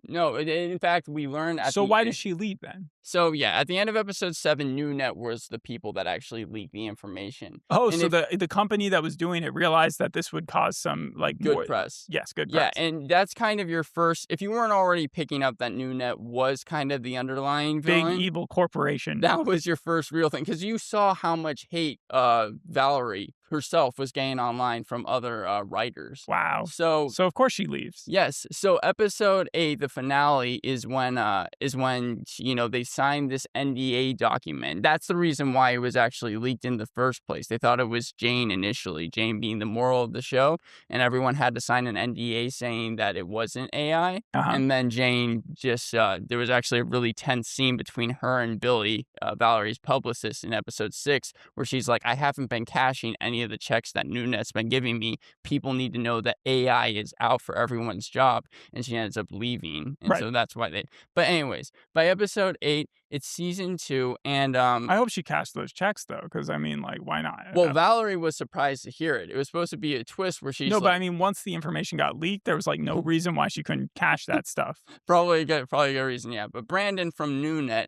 [SPEAKER 2] No. In fact, we learned.
[SPEAKER 1] So why does she leave then?
[SPEAKER 2] So yeah, at the end of episode 7, NewNet was the people that actually leaked the information.
[SPEAKER 1] Oh, and so the company that was doing it realized that this would cause some like
[SPEAKER 2] good press.
[SPEAKER 1] Yes, good press.
[SPEAKER 2] Yeah, and that's kind of your first. If you weren't already picking up that NewNet was kind of the underlying villain,
[SPEAKER 1] big evil corporation,
[SPEAKER 2] that was your first real thing because you saw how much hate Valerie herself was getting online from other writers.
[SPEAKER 1] Wow.
[SPEAKER 2] So
[SPEAKER 1] of course she leaves.
[SPEAKER 2] Yes. So episode 8, the finale, is when they signed this NDA document. That's the reason why it was actually leaked in the first place. They thought it was Jane initially, Jane being the moral of the show, and everyone had to sign an NDA saying that it wasn't AI. And then Jane just there was actually a really tense scene between her and Billy, Valerie's publicist, in episode 6, where she's like, I haven't been cashing any of the checks that NewNet's been giving me. People need to know that AI is out for everyone's job. And she ends up leaving. And so that's why but anyways, by episode 8, it's season 2, and
[SPEAKER 1] I hope she cashed those checks though, because I mean, like, why not?
[SPEAKER 2] Well, Valerie was surprised to hear it. It was supposed to be a twist where she's
[SPEAKER 1] but I mean, once the information got leaked, there was like no reason why she couldn't cash that stuff.
[SPEAKER 2] Probably a good reason, yeah. But Brandon from NewNet,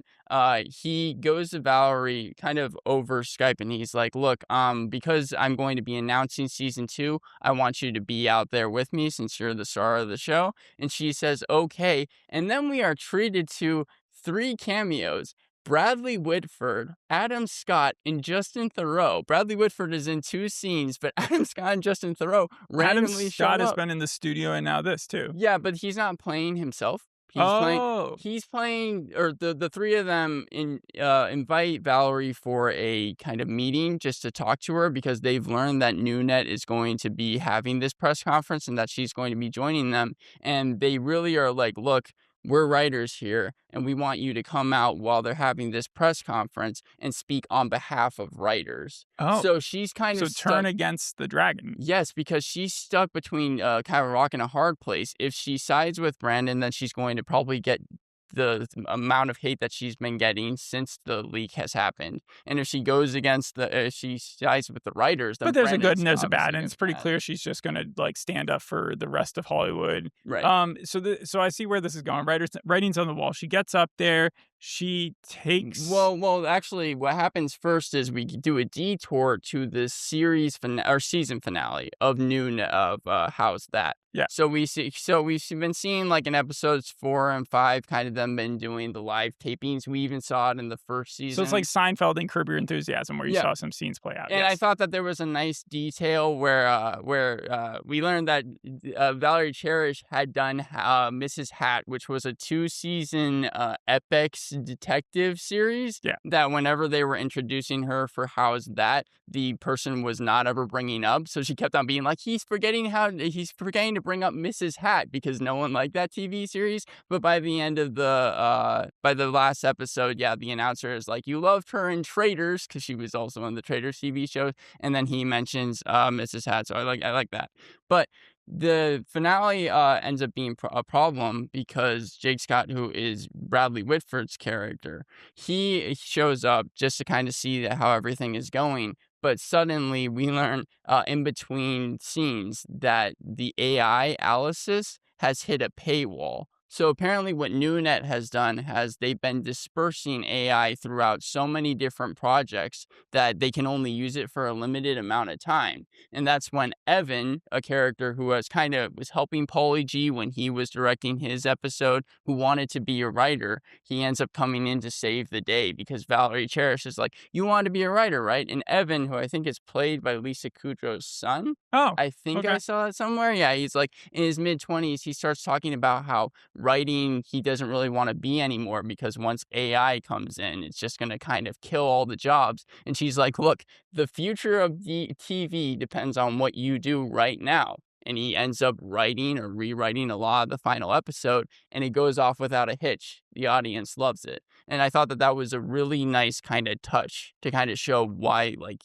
[SPEAKER 2] he goes to Valerie kind of over Skype, and he's like, look, because I'm going to be announcing season 2, I want you to be out there with me since you're the star of the show. And she says, okay. And then we are treated to 3 cameos. Bradley Whitford, Adam Scott, and Justin Theroux. Bradley Whitford is in 2 scenes, but Adam Scott and Justin Theroux randomly show up.
[SPEAKER 1] Adam Scott has been in the studio and now this too.
[SPEAKER 2] Yeah, but he's not playing himself. He's playing, or the 3 of them invite Valerie for a kind of meeting just to talk to her because they've learned that NewNet is going to be having this press conference and that she's going to be joining them. And they really are like, look, we're writers here, and we want you to come out while they're having this press conference and speak on behalf of writers.
[SPEAKER 1] Oh.
[SPEAKER 2] So she's kind of
[SPEAKER 1] turn against the dragon.
[SPEAKER 2] Yes, because she's stuck between kind of a rock and a hard place. If she sides with Brandon, then she's going to probably get the amount of hate that she's been getting since the leak has happened. And if she goes against she sides with the writers, then
[SPEAKER 1] but there's
[SPEAKER 2] Brandon's
[SPEAKER 1] a good and there's a bad, and it's pretty clear she's just going to like stand up for the rest of Hollywood.
[SPEAKER 2] Right.
[SPEAKER 1] So I see where this is going. Writing's on the wall. She gets up there. She takes.
[SPEAKER 2] Well, actually, what happens first is we do a detour to the season finale of How's That?
[SPEAKER 1] Yeah.
[SPEAKER 2] So we've been seeing like in episodes 4 and 5, kind of them been doing the live tapings. We even saw it in the first season.
[SPEAKER 1] So it's like Seinfeld and Curb Your Enthusiasm, where you saw some scenes play out.
[SPEAKER 2] And I thought that there was a nice detail where we learned that Valerie Cherish had done Mrs. Hat, which was a 2-season epic detective series
[SPEAKER 1] Yeah.
[SPEAKER 2] that whenever they were introducing her for how's that, the person was not ever bringing up. So she kept on being like, he's forgetting to bring up Mrs. Hat because no one liked that TV series. But by the end of by the last episode, yeah, the announcer is like, you loved her in Traitors because she was also on the Traitors TV show. And then he mentions Mrs. Hat. So I like that. But the finale ends up being a problem because Jake Scott, who is Bradley Whitford's character, he shows up just to kind of see how everything is going. But suddenly we learn in between scenes that the AI Alice's has hit a paywall. So apparently what NewNet has done has they've been dispersing AI throughout so many different projects that they can only use it for a limited amount of time. And that's when Evan, a character who was helping Paulie G when he was directing his episode, who wanted to be a writer, he ends up coming in to save the day because Valerie Cherish is like, you want to be a writer, right? And Evan, who I think is played by Lisa Kudrow's son,
[SPEAKER 1] Oh,
[SPEAKER 2] I think
[SPEAKER 1] okay.
[SPEAKER 2] I saw it somewhere. Yeah, he's like in his mid-20s, he starts talking about how writing he doesn't really want to be anymore because once AI comes in, it's just going to kind of kill all the jobs. And she's like, look, the future of the TV depends on what you do right now. And he ends up writing or rewriting a lot of the final episode, and it goes off without a hitch. The audience loves it. And I thought that that was a really nice kind of touch to kind of show why, like,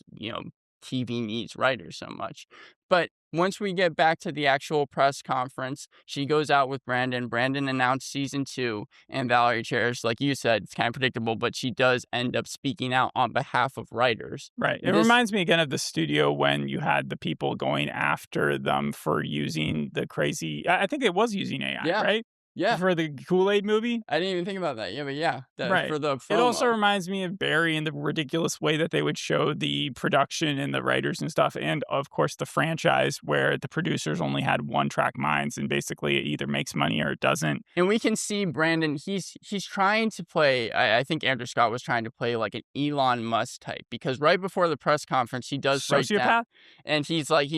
[SPEAKER 2] TV needs writers so much. But once we get back to the actual press conference, she goes out with Brandon. Brandon announced season 2, and Valerie Cherish, like you said, it's kind of predictable, but she does end up speaking out on behalf of writers.
[SPEAKER 1] Right. It reminds me again of the studio when you had the people going after them for using the crazy. I think it was using AI,
[SPEAKER 2] Yeah.
[SPEAKER 1] right?
[SPEAKER 2] Yeah.
[SPEAKER 1] For the Kool-Aid movie.
[SPEAKER 2] I didn't even think about that. Yeah, but yeah,
[SPEAKER 1] Right.
[SPEAKER 2] for the
[SPEAKER 1] It also
[SPEAKER 2] promo.
[SPEAKER 1] reminds me of Barry and the ridiculous way that they would show the production and the writers and stuff, and of course the franchise where the producers only had one-track minds, and basically it either makes money or it doesn't.
[SPEAKER 2] And we can see Brandon, he's trying to play, I think Andrew Scott was trying to play like an Elon Musk type, because right before the press conference, he does write down,
[SPEAKER 1] Sociopath?
[SPEAKER 2] and he's like,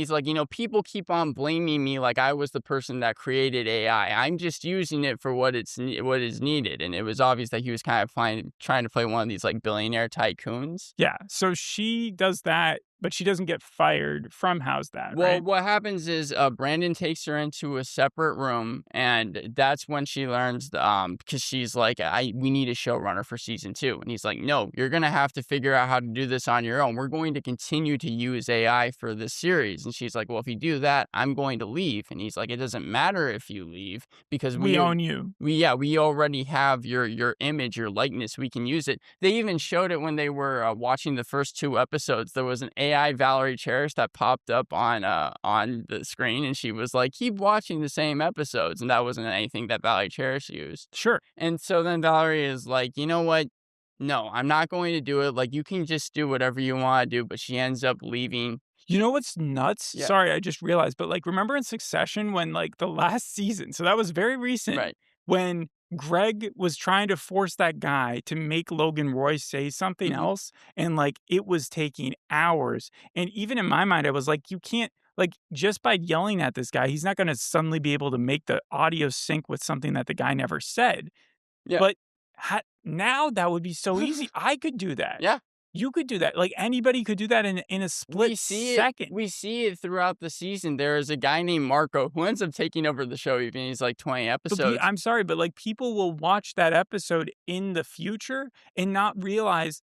[SPEAKER 2] people keep on blaming me like I was the person that created AI. I'm just using it for what is needed. And it was obvious that he was kind of trying to play one of these like billionaire tycoons.
[SPEAKER 1] Yeah. So she does that, but she doesn't get fired from How's That,
[SPEAKER 2] Well,
[SPEAKER 1] right?
[SPEAKER 2] what happens is Brandon takes her into a separate room, and that's when she learns because she's like, we need a showrunner for season 2, and he's like, no, you're gonna have to figure out how to do this on your own. We're going to continue to use AI for this series, and she's like, well, if you do that, I'm going to leave, and he's like, it doesn't matter if you leave because
[SPEAKER 1] We own you.
[SPEAKER 2] we already have your image, your likeness. We can use it. They even showed it when they were watching the first 2 episodes. There was an AI Valerie Cherish that popped up on the screen, and she was like, keep watching the same episodes, and that wasn't anything that Valerie Cherish used.
[SPEAKER 1] Sure.
[SPEAKER 2] And so then Valerie is like, you know what? No, I'm not going to do it. Like, you can just do whatever you want to do. But she ends up leaving.
[SPEAKER 1] You know what's nuts?
[SPEAKER 2] Yeah.
[SPEAKER 1] Sorry, I just realized, but like, remember in Succession when like the last season, so that was very recent,
[SPEAKER 2] Right.
[SPEAKER 1] when Greg was trying to force that guy to make Logan Roy say something else, and like it was taking hours. And even in my mind, I was like, you can't, like, just by yelling at this guy, he's not going to suddenly be able to make the audio sync with something that the guy never said.
[SPEAKER 2] Yeah.
[SPEAKER 1] But now that would be so easy. I could do that.
[SPEAKER 2] Yeah.
[SPEAKER 1] You could do that. Like anybody could do that in a split second.
[SPEAKER 2] We see it throughout the season. There is a guy named Marco who ends up taking over the show, even he's like 20 episodes.
[SPEAKER 1] I'm sorry, but like people will watch that episode in the future and not realize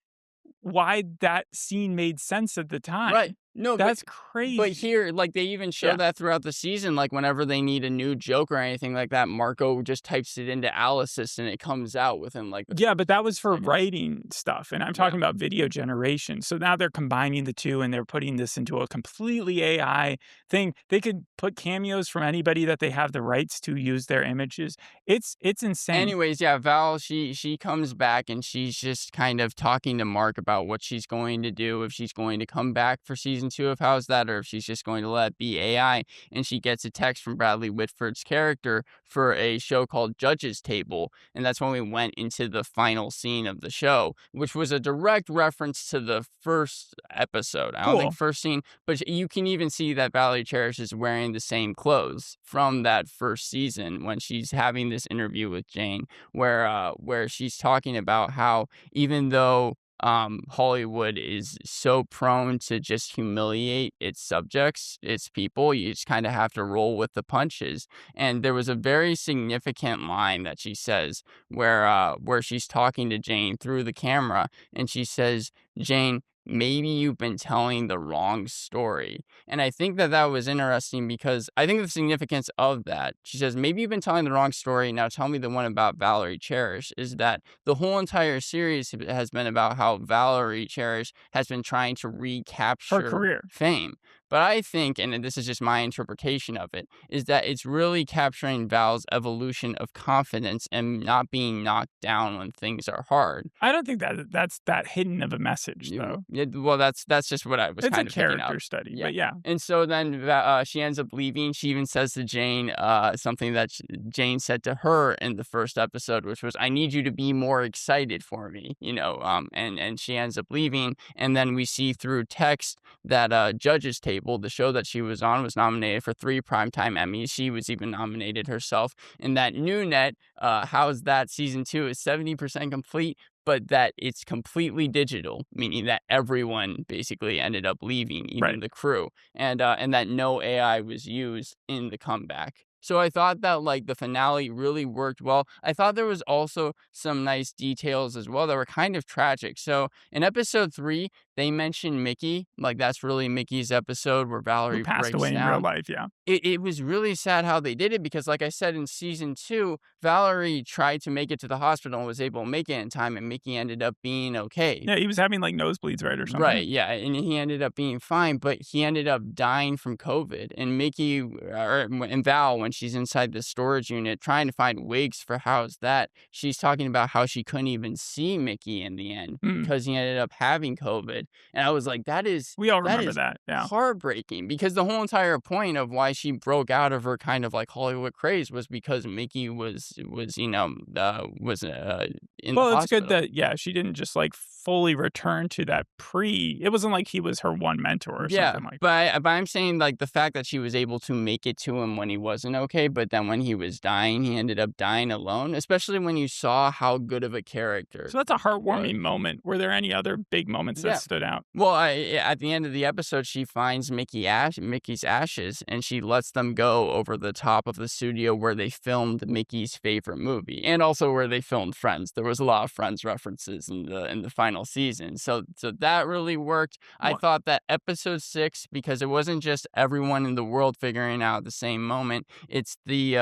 [SPEAKER 1] why that scene made sense at the time.
[SPEAKER 2] Right. No,
[SPEAKER 1] that's crazy.
[SPEAKER 2] But here, like, they even show that throughout the season. Like, whenever they need a new joke or anything like that, Marco just types it into Alice's and it comes out within, like...
[SPEAKER 1] Yeah, but that was for writing stuff. And I'm talking about video generation. So now they're combining the two and they're putting this into a completely AI thing. They could put cameos from anybody that they have the rights to use their images. It's insane.
[SPEAKER 2] Anyways, yeah, Val, she comes back and she's just kind of talking to Mark about what she's going to do, if she's going to come back for season season 2 of How's That, or if she's just going to let it be AI. And she gets a text from Bradley Whitford's character for a show called Judge's Table. And that's when we went into the final scene of the show, which was a direct reference to the first episode. I don't think first scene, but you can even see that Valerie Cherish is wearing the same clothes from that first season when she's having this interview with Jane, where she's talking about how even though Hollywood is so prone to just humiliate its subjects, its people, you just kind of have to roll with the punches. And there was a very significant line that she says where she's talking to Jane through the camera, and she says, "Jane, maybe you've been telling the wrong story." And I think that was interesting because I think the significance of that, she says, maybe you've been telling the wrong story. Now tell me the one about Valerie Cherish, is that the whole entire series has been about how Valerie Cherish has been trying to recapture
[SPEAKER 1] her career
[SPEAKER 2] fame. But I think, and this is just my interpretation of it, is that it's really capturing Val's evolution of confidence and not being knocked down when things are hard.
[SPEAKER 1] I don't think that's that hidden of a message, though.
[SPEAKER 2] Well, that's just what I was kind of picking up.
[SPEAKER 1] It's a character study, but yeah.
[SPEAKER 2] And so then she ends up leaving. She even says to Jane something that Jane said to her in the first episode, which was, "I need you to be more excited for me," and she ends up leaving. And then we see through text that Judge's Table, the show that she was on, was nominated for 3 Primetime Emmys. She was even nominated herself. And that new net, How's That season 2 is 70% complete, but that it's completely digital, meaning that everyone basically ended up leaving, even the crew, and that no AI was used in the comeback. So I thought that the finale really worked well. I thought there was also some nice details as well that were kind of tragic. So in episode 3, they mentioned Mickey, that's really Mickey's episode where Valerie
[SPEAKER 1] passed away in real life. Yeah.
[SPEAKER 2] It was really sad how they did it because, like I said, in season 2, Valerie tried to make it to the hospital and was able to make it in time, and Mickey ended up being okay.
[SPEAKER 1] Yeah, he was having nosebleeds, right, or something.
[SPEAKER 2] Right, yeah, and he ended up being fine, but he ended up dying from COVID. And Mickey and Val, when she's inside the storage unit trying to find wigs for How's That, she's talking about how she couldn't even see Mickey in the end because he ended up having COVID. And I was like,
[SPEAKER 1] we all remember that. Yeah,
[SPEAKER 2] heartbreaking, because the whole entire point of why she broke out of her kind of Hollywood craze was because Mickey was in the hospital.
[SPEAKER 1] It's good that she didn't just fully return to that it wasn't like he was her one mentor or something like that.
[SPEAKER 2] But I'm saying the fact that she was able to make it to him when he wasn't okay, but then when he was dying, he ended up dying alone, especially when you saw how good of a character.
[SPEAKER 1] So that's a heartwarming moment. Were there any other big moments that stood out?
[SPEAKER 2] Well, at the end of the episode, she finds Mickey's ashes, and she lets them go over the top of the studio where they filmed Mickey's favorite movie, and also where they filmed Friends. There was a lot of Friends references in the final season, so that really worked. I thought that episode 6, because it wasn't just everyone in the world figuring out at the same moment, it's the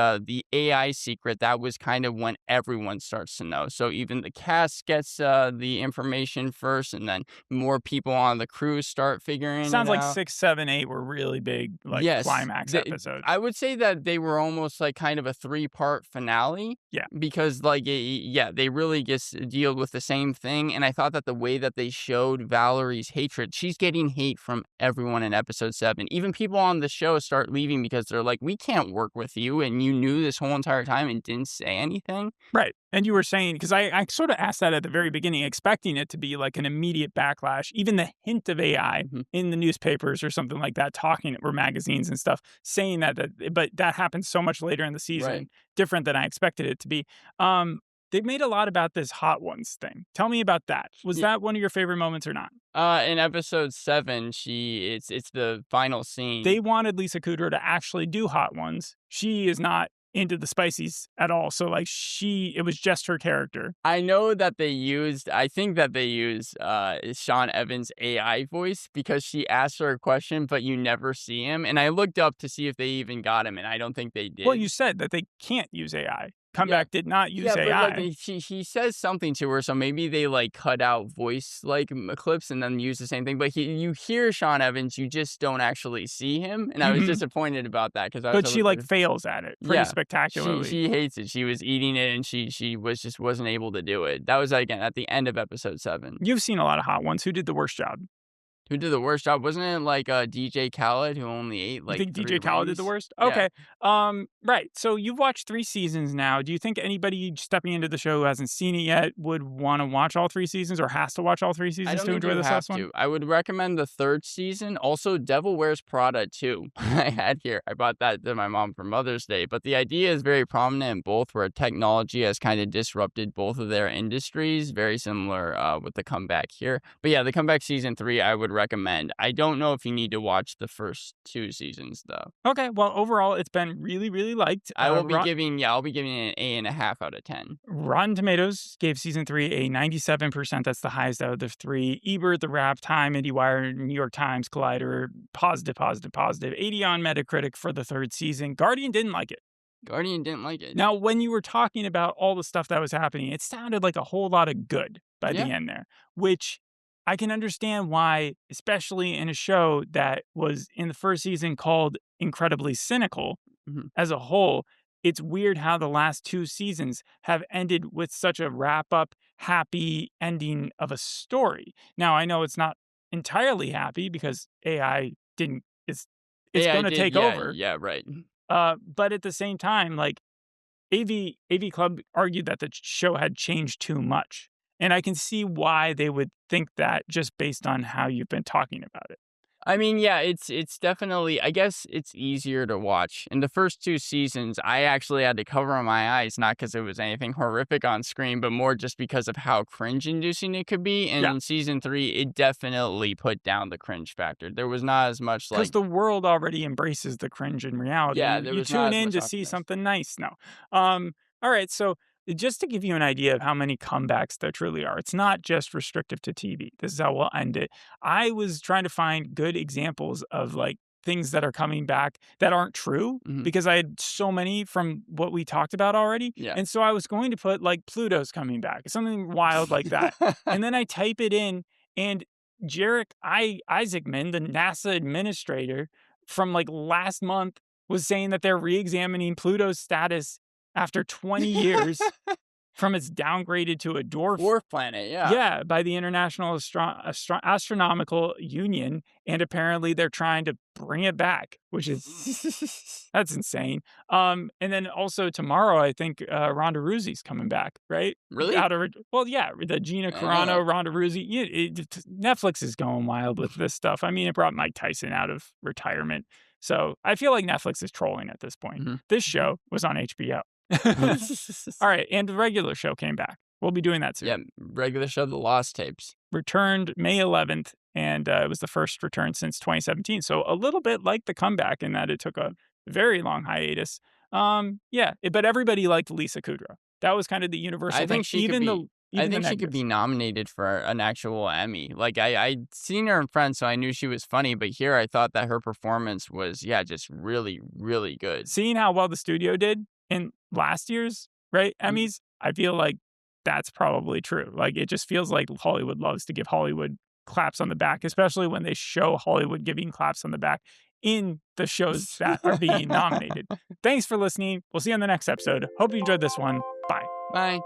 [SPEAKER 2] AI secret that was kind of when everyone starts to know. So even the cast gets the information first, and then more people on the crew start figuring it out.
[SPEAKER 1] Sounds like 6, 7, 8 were really big, climax episodes.
[SPEAKER 2] I would say that they were almost kind of a 3-part finale.
[SPEAKER 1] Yeah.
[SPEAKER 2] Because they really just deal with the same thing. And I thought that the way that they showed Valerie's hatred, she's getting hate from everyone in episode 7. Even people on the show start leaving because they're like, we can't work with you, and you knew this whole entire time and didn't say anything.
[SPEAKER 1] Right. And you were saying, because I sort of asked that at the very beginning, expecting it to be an immediate backlash, even the hint of AI in the newspapers or something like that, talking, or magazines and stuff, saying that but that happened so much later in the season, different than I expected it to be. They've made a lot about this Hot Ones thing. Tell me about that. Was that one of your favorite moments or not?
[SPEAKER 2] In episode 7, it's the final scene.
[SPEAKER 1] They wanted Lisa Kudrow to actually do Hot Ones. She is not into the spices at all. So it was just her character.
[SPEAKER 2] I know that I think that they used Sean Evans' AI voice, because she asked her a question, but you never see him. And I looked up to see if they even got him, and I don't think they did.
[SPEAKER 1] Well, you said that they can't use AI. Comeback did not use AI.
[SPEAKER 2] But he says something to her, so maybe they cut out voice clips and then use the same thing. But you hear Sean Evans, you just don't actually see him, and I was disappointed about that
[SPEAKER 1] because she fails at it pretty spectacularly.
[SPEAKER 2] She hates it. She was eating it, and she wasn't able to do it. That was again at the end of episode 7.
[SPEAKER 1] You've seen a lot of Hot Ones. Who did the worst job?
[SPEAKER 2] Who did the worst job? Wasn't it like DJ Khaled who only ate
[SPEAKER 1] You
[SPEAKER 2] like
[SPEAKER 1] think
[SPEAKER 2] 3
[SPEAKER 1] DJ Khaled did the
[SPEAKER 2] rings?
[SPEAKER 1] worst?
[SPEAKER 2] Yeah.
[SPEAKER 1] Okay. Right. So you've watched 3 seasons now. Do you think anybody stepping into the show who hasn't seen it yet would wanna watch all 3 seasons or has to watch all 3
[SPEAKER 2] I
[SPEAKER 1] seasons
[SPEAKER 2] don't
[SPEAKER 1] to
[SPEAKER 2] think
[SPEAKER 1] enjoy
[SPEAKER 2] you
[SPEAKER 1] this
[SPEAKER 2] have
[SPEAKER 1] last one?
[SPEAKER 2] to. I would recommend the 3rd season. Also, Devil Wears Prada too. I had here. I bought that to my mom for Mother's Day. But the idea is very prominent in both, where technology has kind of disrupted both of their industries. Very similar with the comeback here. But yeah, the comeback season 3, I would recommend. I don't know if you need to watch the first 2 seasons though.
[SPEAKER 1] Okay. Well, overall, it's been really, really liked.
[SPEAKER 2] I'll be giving it an 8.5 out of 10.
[SPEAKER 1] Rotten Tomatoes gave season 3 a 97%. That's the highest out of the 3. Ebert, The Wrap, Time, IndieWire, New York Times, Collider, positive, positive, positive. 80 on Metacritic for the 3rd season. Guardian didn't like it.
[SPEAKER 2] Guardian didn't like it.
[SPEAKER 1] Now, when you were talking about all the stuff that was happening, it sounded like a whole lot of good by
[SPEAKER 2] Yeah.
[SPEAKER 1] the end there, which I can understand why, especially in a show that was in the 1st season called incredibly cynical
[SPEAKER 2] Mhm.
[SPEAKER 1] as a whole. It's weird how the last 2 seasons have ended with such a wrap up, happy ending of a story. Now, I know it's not entirely happy because AI didn't, it's
[SPEAKER 2] AI
[SPEAKER 1] going to
[SPEAKER 2] did,
[SPEAKER 1] take
[SPEAKER 2] yeah,
[SPEAKER 1] over.
[SPEAKER 2] yeah, right.
[SPEAKER 1] But at the same time, like AV Club argued that the show had changed too much. And I can see why they would think that just based on how you've been talking about it.
[SPEAKER 2] I mean, yeah, it's definitely, I guess it's easier to watch. In the first 2 seasons, I actually had to cover my eyes, not because it was anything horrific on screen, but more just because of how cringe-inducing it could be, and
[SPEAKER 1] Yeah.
[SPEAKER 2] in season 3, it definitely put down the cringe factor. There was not as much,
[SPEAKER 1] Because
[SPEAKER 2] like
[SPEAKER 1] the world already embraces the cringe in reality.
[SPEAKER 2] yeah, there
[SPEAKER 1] You
[SPEAKER 2] was not
[SPEAKER 1] tune
[SPEAKER 2] as
[SPEAKER 1] in
[SPEAKER 2] much
[SPEAKER 1] to see
[SPEAKER 2] awkwardness.
[SPEAKER 1] something nice now. All right, so just to give you an idea of how many comebacks there truly are, it's not just restrictive to TV. This is how we'll end it. I was trying to find good examples of like things that are coming back that aren't true
[SPEAKER 2] Mhm.
[SPEAKER 1] because I had so many from what we talked about already.
[SPEAKER 2] Yeah.
[SPEAKER 1] And so I was going to put like Pluto's coming back, something wild like that. And then I type it in and Isaacman, the NASA administrator from like last month, was saying that they're re-examining Pluto's status after 20 years from its downgraded to a dwarf.
[SPEAKER 2] Dwarf planet, yeah.
[SPEAKER 1] Yeah, by the International Astronomical Union, and apparently they're trying to bring it back, which is that's insane. And then also tomorrow, I think Ronda Rousey's coming back, right?
[SPEAKER 2] Really?
[SPEAKER 1] Well, yeah, the Gina
[SPEAKER 2] I didn't know
[SPEAKER 1] Carano,
[SPEAKER 2] that.
[SPEAKER 1] Ronda Rousey. Netflix is going wild with this stuff. I mean, it brought Mike Tyson out of retirement, so I feel like Netflix is trolling at this point.
[SPEAKER 2] Mhm.
[SPEAKER 1] This show was on HBO. All right, and the regular show came back. We'll be doing that soon.
[SPEAKER 2] Yeah, regular show, The Lost Tapes.
[SPEAKER 1] Returned May 11th, and it was the first return since 2017. So a little bit like the comeback in that it took a very long hiatus. But everybody liked Lisa Kudrow. That was kind of the universal
[SPEAKER 2] I
[SPEAKER 1] thing.
[SPEAKER 2] think she could be I
[SPEAKER 1] Even the
[SPEAKER 2] think she could be
[SPEAKER 1] negatives.
[SPEAKER 2] nominated for an actual Emmy. Like, I'd seen her in Friends, so I knew she was funny, but here I thought that her performance was, yeah, just really, really good.
[SPEAKER 1] Seeing how well the studio did in last year's Emmys, I feel like that's probably true. Like it just feels like Hollywood loves to give Hollywood claps on the back, especially when they show Hollywood giving claps on the back in the shows that are being nominated. Thanks for listening. We'll see you on the next episode. Hope you enjoyed this one. Bye.
[SPEAKER 2] Bye.